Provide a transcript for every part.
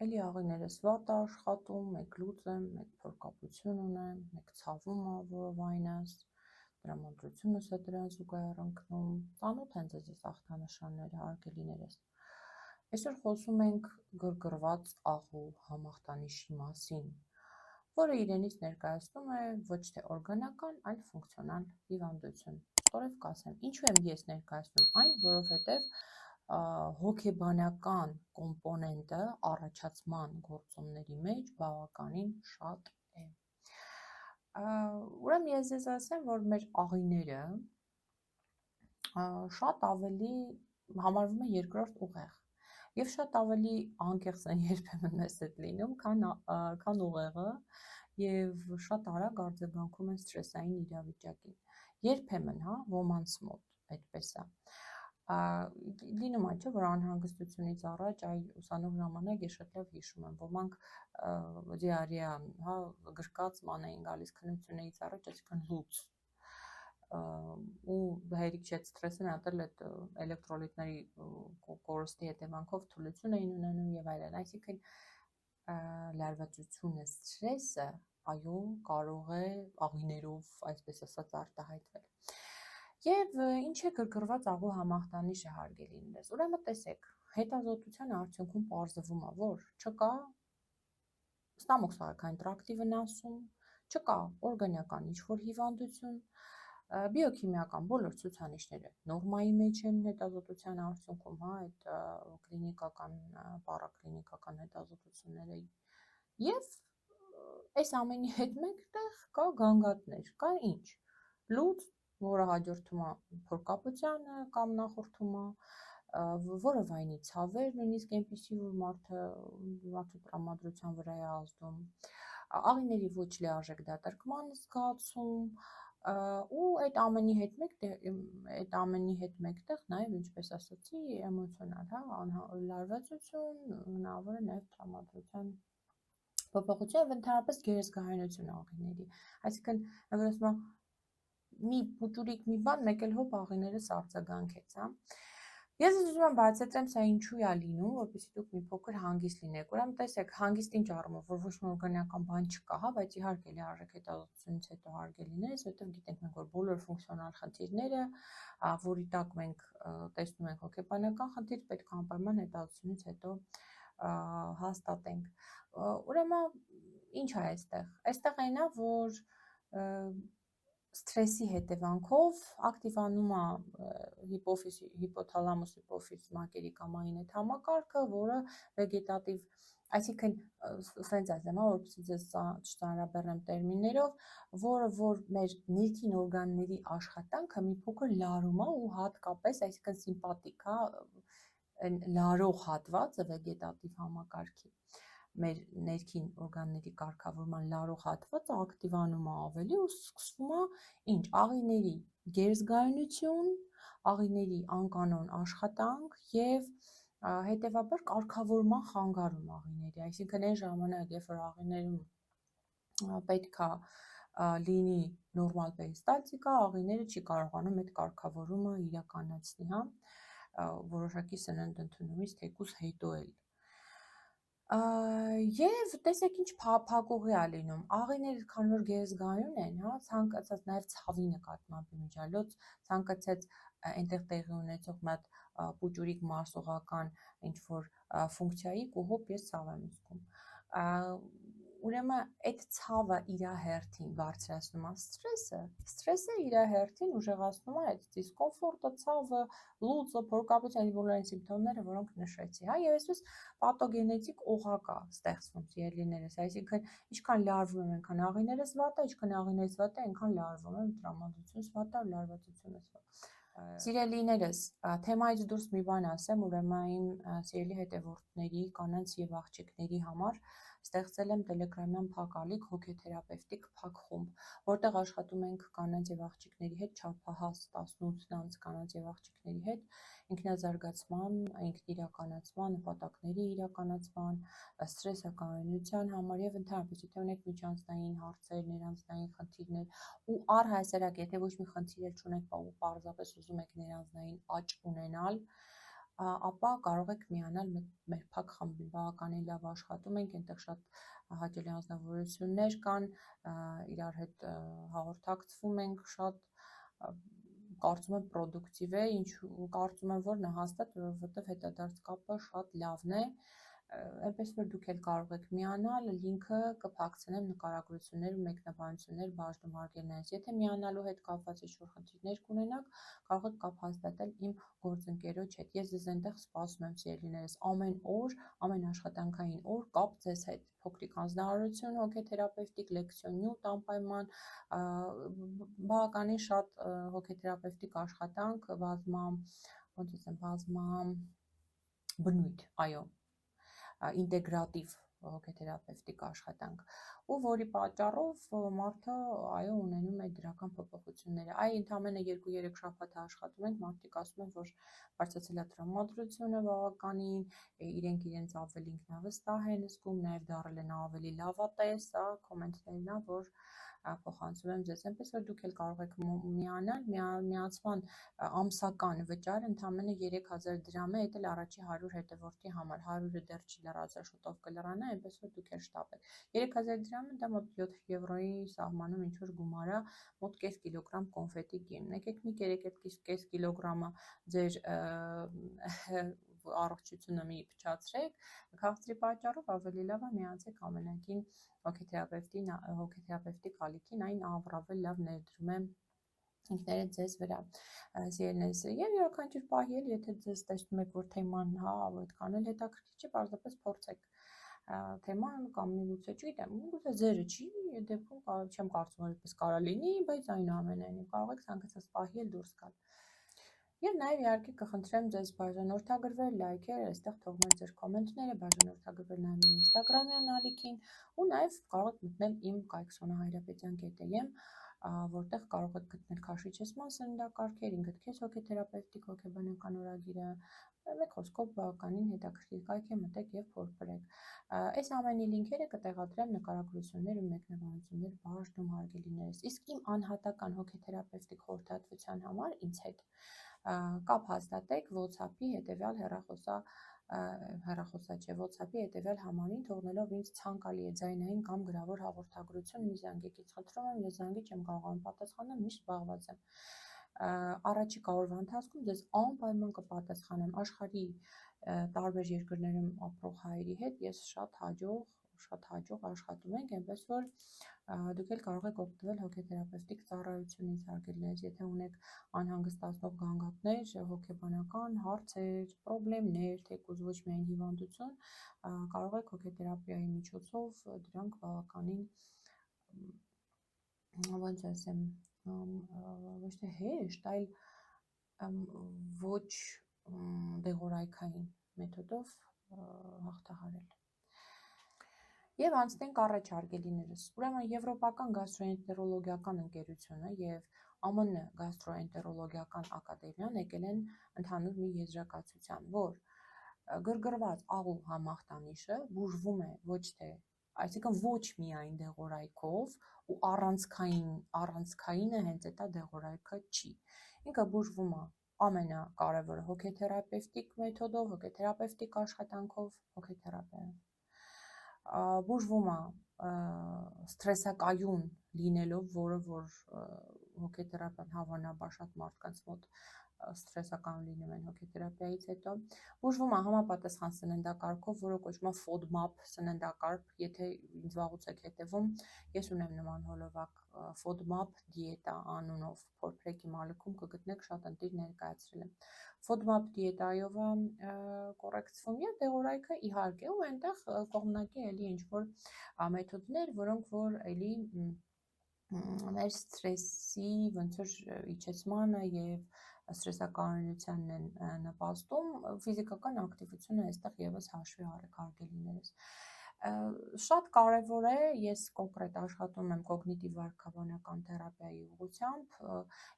Էլի աղիներս վատ է աշխատում, մեկ լուծ եմ, մեկ փորկապություն ունեմ, մեկ ցավում է որովայնս, տրամադրությունս է դրան զուգահեռ ընկնում, ծանոթ են ձեզ այս ախտանշանները, հարգելիներս։ Այսօր խոսում ենք գրգռված աղու համախտանիշի մասին, որը իրենից ներկայացնում է ոչ թե օրգանական, այլ ֆունկցիոնալ հիվանդություն։ Ստորև կասեմ, ինչու եմ ես ներկայացնում այն, որովհետև հոգեբանական կոմպոնենտը առաջացման գործոնների մեջ բավականին շատ է։ Ուրեմն ես ձեզ ասեմ, որ մեր աղիները շատ ավելի համարվում է երկրորդ ուղեղ եւ շատ ավելի անկեղծ են երբեմն մեզ հետ լինում, քան ուղեղը եւ շատ արագ արձագանքում են սթրեսային իրավիճակին։ Երբեմն, ոմանց մոտ այդպես է։ Լինում է, չէ, որ անհանգստությունից առաջ ուսանող ժամանակ ես շատ լավ հիշում եմ, ոմանք դիարեա, գրկած ման էին գալիս քննությունից առաջ, այսինքն լուծ ու հերիք չէ սթրեսը նատել այդ էլեկտրոլիտների կորստի հետևանքով թուլություն էին ունենում եւ այլն, այսինքն լարվածությունը, սթրեսը, այո, կարող է աղիներով, այսպես ասած, արտահայտվել։ Եվ ինչ է գրգռված աղու համախտանիշը, հարգելիներս։ Ուրեմն տեսեք, հետազոտության արդյունքում պարզվում է, որ չկա ստամոքսային տրակտի վնասում, չկա օրգանական ինչ-որ հիվանդություն, բիոքիմիական բոլոր ցուցանիշները նորմայի մեջ են հետազոտության արդյունքում, այդ կլինիկական, պարակլինիկական հետազոտությունները եւ այս ամենի հետ մեկտեղ կա գանգատներ, կա ինչ, լուծ, որը հաջորդում է փորկապությանը կամ նախորդում է, որովայնի ցավեր, նույնիսկ այնպիսի, որ մարդու տրամադրության վրա է ազդում, աղիների ոչ լիարժեք դատարկման զգացում, ու այդ ամենի հետ մեկտեղ նաև, ինչպես ասացի, էմոցիոնալ, լարվածություն, հնարավոր է նաև տրամադրության փոփոխություն եւ ընդհանրապես գերեզգայունություն աղիների, այսինքն ասում մի փուճուրիկ մի բան, մեկ էլ հոп աղիներս արձագանքեց, Ես ուզում եմ բացատրեմ սա ինչու է լինում, որպեսզի դուք մի փոքր հանգիստ լինեք։ Ուրեմն տեսեք, հանգիստ ինչ առումով, որ ոչ մի օրգանական բան չկա, բայց իհարկե լի արժեք հետազոտությունից հետո հարգելիներս, որտեղ գիտենք մենք, որ բոլոր ֆունկցիոնալ խնդիրները, որի տակ մենք տեսնում ենք հոգեբանական խնդիր, պետք է անպայման հետազոտությունից հետո հաստատենք։ Ուրեմն ինչ է այստեղ։ Այստեղ այնա, որ սթրեսի հետևանքով ակտիվանում է հիպոթալամուս հիպոֆիզ մակերիկամային այդ համակարգը, որը վեգետատիվ, այսինքն սենց ասեմ, որպեսզի ձեզ չծանրաբեռնեմ տերմիններով, որը որ մեր ներքին օրգանների աշխատանքը մի փոքր լարում է ու հատկապես, այսինքն սիմպաթիկ է, լարող հատվածը վեգետատիվ համակարգի մեր ներքին օրգանների կարգավորման լարող հատվածը ակտիվանում է ավելի ու սկսվում է ինչ, աղիների գերեզգայունություն, աղիների անկանոն աշխատանք եւ հետեւաբար կարգավորման խանգարում աղիների, այսինքն այն ժամանակ, երբ որ աղիներում պետքա լինի նորմալ պերիստալտիկա, աղիները չի կարողանում այդ կարգավորումը իրականացնի, որոշակի սննդ ընդունումից թեկուզ հետո էլ։ Եվ տեսեք ինչ փակուղի է լինում, աղիները քան որ գերեզգայուն են, ցանկացած նաև ցավի նկատմամբ իմիջիալոց, ցանկացած այնտեղ տեղի ունեցող մի հատ պուճուրիկ մարսողական ինչ-որ ֆունկցիայի ու հոպ ես ցավ եմ զգում։ Ուրեմն այդ ցավը իր հերթին բարձրացնում է սթրեսը իր հերթին ուժեղացնում է այդ դիսկոմֆորտը, ցավը, լուծը, փորկապության բոլոր այն սիմպտոմները, որոնք նշեցի, եւ այսպես պաթոգենետիկ օղակ է ստեղծվում սիրելիներս, այսինքն ինչքան լարվում եմ, այնքան աղիներս վատ է, ինչքան աղիներս վատ է, այնքան լարվում եմ, տրամադրությունս վատ է, լարվածությունս վատ։ Սիրելիներս, թեմայից դուրս մի բան ասեմ, ուրեմն իմ սիրելի հետևորդների, կանանց եւ աղջիկների համար ստեղծել եմ տելեգրամյան փակ ալիք հոգեթերապևտիկ փակ խումբ, որտեղ աշխատում ենք կանանց եւ աղջիկների հետ չափահաս 18-ից կանանց եւ աղջիկների հետ ինքնազարգացման, ինքնիրականացման, նպատակների իրականացման, սթրեսակայունության համար եւ ընդհանրապես եթե ունեք միջանձնային հարցեր, ներանձնային խնդիրներ ու առհասարակ եթե ոչ մի խնդիր չունեք ու պարզապես ուզում եք ներանձնային աճ ունենալ, ապա կարող եք միանալ մեր փակ խմբին, բավականին լավ աշխատում ենք, այնտեղ շատ հաճելի անձնավորություններ կան, իրար հետ հաղորդակցվում ենք շատ, կարծում եմ պրոդուկտիվ է, կարծում եմ, որ նահաստատ, որովհետև հետադարձ կապը շատ լավն է, այնպես որ դուք էլ կարող եք միանալ, լինքը կփակցնեմ նկարագրություններ ու մեկնաբանություններ բաժնում արգելներից։ Եթե միանալու հետ կապված ինչ-որ խնդիրներ կունենաք, կարող եք կապ հաստատել իմ գործընկերոջ հետ։ Ես ձեզ այնտեղ սպասում եմ, սիրելիներս, ամեն օր, ամեն աշխատանքային օր կապ ձեզ հետ։ Փոքրիկ անձնարարություն, հոգեթերապևտիկ, լեկցիոնյութ անպայման, բավականին շատ հոգեթերապևտիկ աշխատանք, բազմա բնույթ, այո, ինտեգրատիվ հոգեթերապևտիկ աշխատանք, ու որի պատճառով մարդը այո ունենում է դրական փոփոխությունները։ Ընդամենը 2-3 շաբաթ աշխատում ենք, մարդիկ ասում են, որ բարձրացել է տրամադրությունը բավականին, իրենք իրենց ավելի ինքնավստահ են զգում, նաև դառել են ավելի լավատես, կոմենտներն ա, որ փոխանցում եմ ձեզ, այնպես որ դուք էլ կարող եք միանալ, միացման ամսական վճարը ընդամենը 3000 դրամ է, դա էլ առաջի 100 հետևորդի համար, 100-ը դեռ չի լրացել, շուտով կլրանա, այնպես որ դուք էլ շտապեք։ 3000 դրամը դա մոտ 7 եվրոյի սահմանում ինչ որ գումար է, մոտ կես կիլոգրամ կոնֆետի գին։ Եկեք մի կերեք այդ կես կիլոգրամը ձեր առողջությունը մի փչացրեք, քաղցրի պատճառով ավելի լավ է միացեք ամենագին հոգեթերապևտի ալիքին, այն առավել լավ ներդրում է ինքներդ ձեզ վրա, սիրելիներս, եւ յուրաքանչյուր պահի էլ, եթե ձեզ տեսնում եք, որ թեման այդքան էլ հետաքրքիր չի, պարզապես փորձեք թեման կամ միգուցե չգիտեմ, միգուցե ձերը չի, այդ դեպքում չեմ կարծում, որ այդպես կարող լինի, բայց այնուամենայնիվ կարող եք ցանկացած պահի էլ դուրս գալ։ Եվ նաև իհարկե կխնդրեմ ձեզ բաժանորդագրվել, լայքեր, այստեղ թողնել ձեր կոմենտները, բաժանորդագրվել նաև իմ ինստագրամյան ալիքին ու նաև կարող եք մտնել իմ kayksonahayrapetan.am, որտեղ կարող եք գտնել քաշիչեսման սննդակարգեր, ինքդ քեզ հոգեթերապևտիկ հոգեբանական օրագիրը, մեկ խոսքով բավականին հետաքրքիր կայք է, մտեք եւ փորփրեք։ Այս ամենի լինքերը կտեղադրեմ նկարագրություններ ու մեկնաբանություններ բաժնում հարգելիներս։ Իսկ իմ անհատական հոգեթերապևտիկ խորհրդատվության համար ինձ հետ կապ հաստատեք WhatsApp-ի հետևյալ WhatsApp-ի հետևյալ համարին, թողնելով ինձ ցանկալի է ձայնային կամ գրավոր հաղորդագրություն, մի զանգեք ինձ խնդրում եմ, ես զանգի չեմ կարողանում պատասխանել, միշտ զբաղված եմ։ Առաջիկա օրվա ընթացքում ձեզ անպայման կպատասխանեմ աշխարհի տարբեր երկրներում ապրող հայերի հետ, ես շատ հաջող աշխատում ենք, այնպես որ դուք էլ կարող եք օգտվել հոգեթերապևտիկ ծառայությունից, հարգելիներս, եթե ունեք անհանգստացնող գանգատներ, հոգեբանական հարցեր, խնդիրներ, թեկուզ ոչ միայն հիվանդություն, կարող եք հոգեթերապիայի միջոցով դրանք բավականին ոնց ասեմ, ոչ թե հեշտ, այլ ոչ դեղորայքային մեթոդով հաղթահարել։ Եվ անցնենք առաջ, հարգելիներս, ուրեմն Եվրոպական գաստրոենտերոլոգիական ընկերությունը եւ ԱՄՆ գաստրոենտերոլոգիական ակադեմիան եկել են ընդհանուր մի եզրակացության, որ գրգռված աղու համախտանիշը բուժվում է ոչ թե, այսինքն ոչ միայն դեղորայքով ու առանցքայինը հենց այդ դեղորայքը չի, ինքը բուժվում է ամենակարևորը հոգեթերապևտիկ մեթոդով, հոգեթերապևտիկ աշխատանքով, հոգեթերապիայով, բուժվում է սթրեսակայուն լինելով, որը որ հոգեթերապիան հավանաբար շատ մարդկանց մոտ սթրեսական լինում են հոգեթերապիայից հետո, բուժվում է համապատասխան սննդակարգով, որը կոչվում է FODMAP սննդակարգ, եթե ինձ վաղուց եք հետևում, ես ունեմ նման հոլովակ FODMAP դիետա անունով, փորփրեք իմ ալիքում կգտնեք, շատ ընտիր ներկայացրել եմ։ FODMAP դիետայով կոռեկցվում է դեղորայքը, իհարկե, ու այնտեղ կողմնակի էլի ինչ-որ մեթոդներ, որոնք որ էլի մեր սթրեսի ոնց որ իջեցմանը եւ սթրեսակայունությանն են նպաստում, ֆիզիկական ակտիվությունը այստեղ եւս հաշվի առեք, հարգելիներս։ Շատ կարևոր է, ես կոնկրետ աշխատում եմ կոգնիտիվ վարքաբանական թերապիայի ուղղությամբ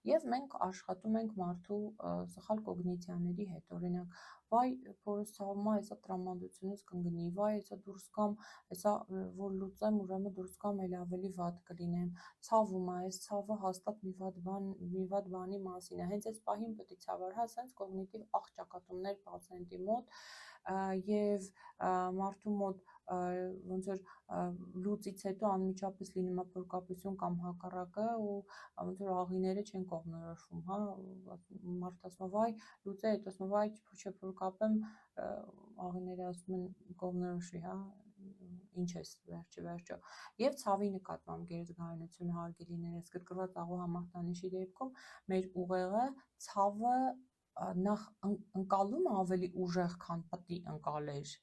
եւ մենք աշխատում ենք մարդու սխալ կոգնիցիաների հետ, օրինակ, վայ, փորս ցավում է, հեսա տրամադրությունից կընկնի, վայ, հեսա դուրս կամ, հեսա որ լուծեմ, ուրեմն դուրս կամ էլ ավելի վատ կլինեմ, ցավում է, այս ցավը հաստատ մի վատ բանի մասին է, հենց այս պահին պետք է ցավար, հա, սենց կոգնիտիվ աղճակատումներ պացիենտի մոտ եւ մարդու մոտ ոնց որ լուծից հետո անմիջապես լինում է փորկապություն կամ հակառակը ու ոնց որ աղիները չեն կողմնորոշվում, հա, մարդը ասում է, վայ, լուծե, հետո ասում է, վայ, չէ, փորկապեմ, աղիները ասում են կողմնորոշվի, հա, ինչ ես վերջը եւ ցավի նկատմամբ գերզգայունությունը հարգելիներս գրգռված աղու համախտանիշի դեպքում մեր ուղեղը ցավը նախ ընկալում ավելի ուժեղ, քան պետք է ընկալեր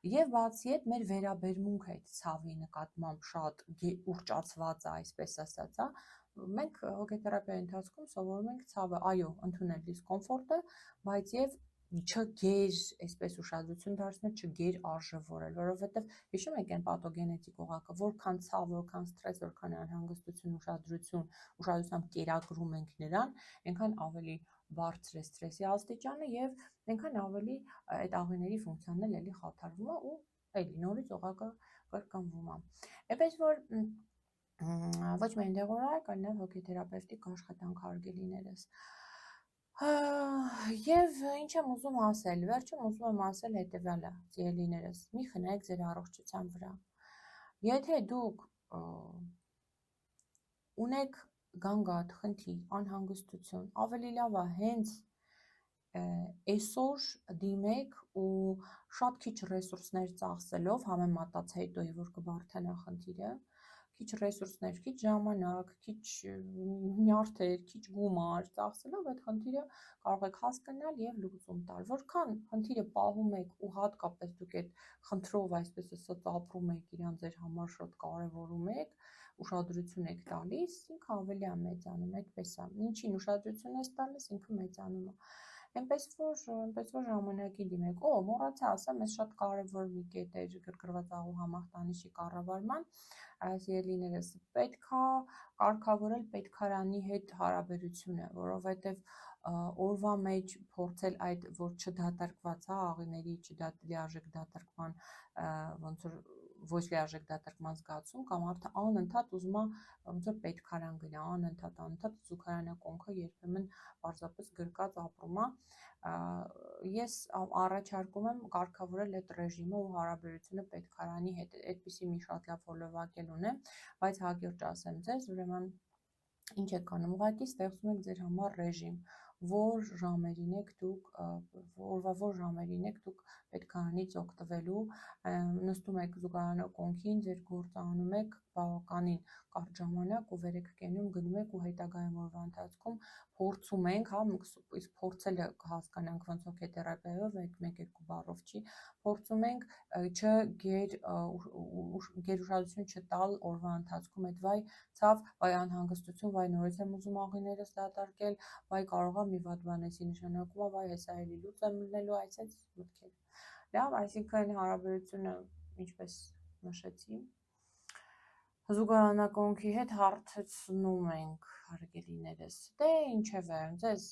եւ բացի այդ մեր վերաբերմունքը այդ ցավի նկատմամբ շատ ուռճացված է, այսպես ասած, հա, մենք հոգեթերապիայի ընթացքում սովորում ենք ցավը, այո, ընդունել դիսկոմֆորտը, բայց եւ չգեր, այսպես ուշադրություն դարձնել, չգեր արժևորել, որովհետեւ հիշում եք այն պաթոգենետիկ օղակը, որքան ցավ, որքան ստրես, որքան անհանգստություն, ուշադրությամբ կերակրում ենք նրան, այնքան ավելի բարձր է ստրեսի աստիճանը եւ այնքան ավելի այդ աղիների ֆունկցիան էլ էլի խաթարվում է ու էլի նորից օղակը կրկնվում է։ Էպես որ ոչ միայն դեղորայք, այլ նաեւ հոգեթերապևտիկ աշխատանք հարգելիներս։ Եվ ինչ եմ ուզում ասել, վերջում ուզում եմ ասել հետևյալը, սիրելիներս, մի խնայեք ձեր առողջության վրա։ Եթե դուք ունեք գանգատ, խնդիր, անհանգստություն, ավելի լավ է հենց այսօր դիմեք ու շատ քիչ ռեսուրսներ ծախսելով համեմատած հետոյի, որ կբարդանա խնդիրը, քիչ ռեսուրսներ, քիչ ժամանակ, քիչ նյարդեր, քիչ գումար ծախսելով այդ խնդիրը կարող եք հասկանալ եւ լուծում տալ։ Որքան խնդիրը պահում եք ու հատկապես դուք այդ խնդրով, այսպես ասած, ապրում եք, իրան ձեր համար շատ կարևորում եք, ուշադրություն եք տալիս, ինքը ավելի է մեծանում, այդպես է։ Ինչին ուշադրություն ես տալիս, ինքը մեծանում է։ Այնպես որ ժամանակի դիմեք։ Մոռացա ասեմ, այս շատ կարևոր մի կետ է գրգռված աղու համախտանիշի կառավարման, սիրելիներս, պետքա կարգավորել պետքարանի հետ հարաբերությունը, որովհետև օրվա մեջ փորձել այդ որ չդատարկված է աղիների լիարժեք դատարկման ոնց որ ոչ լիարժեք դատարկման զգացում կամ արդյոք անընդհատ ուզում է ոնց որ պետքարան գնա, անընդհատ զուգարանակոնքը երբեմն պարզապես գրկած ապրում է։ Ես առաջարկում եմ կարգավորել այդ ռեժիմը ու հարաբերությունը պետքարանի հետ, այդպիսի մի շատ լավ հոլովակել ունեմ, բայց հակիրճ ասեմ ձեզ, ուրեմն ինչ եք անում, ուղղակի ստեղծում եք ձեր համար ռեժիմ, որ ժամերին եք դուք օրվա որ ժամերին եք դուք պետքարանից օգտվելու, նստում եք զուգարանակոնքին, ձեր գործը անում եք բավականին կարճ ժամանակ ու վեր եք կենում, գնում եք ու հետագայում օրվա ընթացքում փորձում ենք, հա, իսկ փորձելը կհասկանանք ոնց հոգեթերապիայով, 1-2 բառով չի, փորձում ենք գերուշադրություն չտալ օրվա ընթացքում այդ վայ ցավ, վայ անհանգստություն, վայ նորից եմ ուզում աղիներս դատարկել, վայ կարող է մի վատ բան էսի նշանակում է, վայ հեսա էլի լուծ եմ լինելու, այսպես մտքեր։ Լավ, այսինքն հարաբերությունը ինչպես նշեցի, զուգարանակոնքի հետ հարթեցնում ենք հարգելիներս։ Դե ինչևէ, ձեզ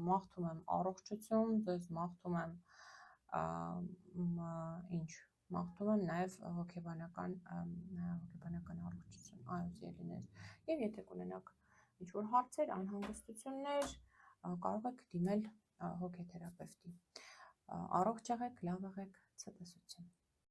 մաղթում եմ առողջություն, ձեզ մաղթում եմ մաղթում եմ նաև հոգեբանական առողջություն, այո, սիրելիներս։ Եվ եթե կունենաք ինչ-որ հարցեր, անհանգստություններ, կարող եք դիմել հոգեթերապևտի։ Առողջ եղեք, լավ եղեք, ցտեսություն։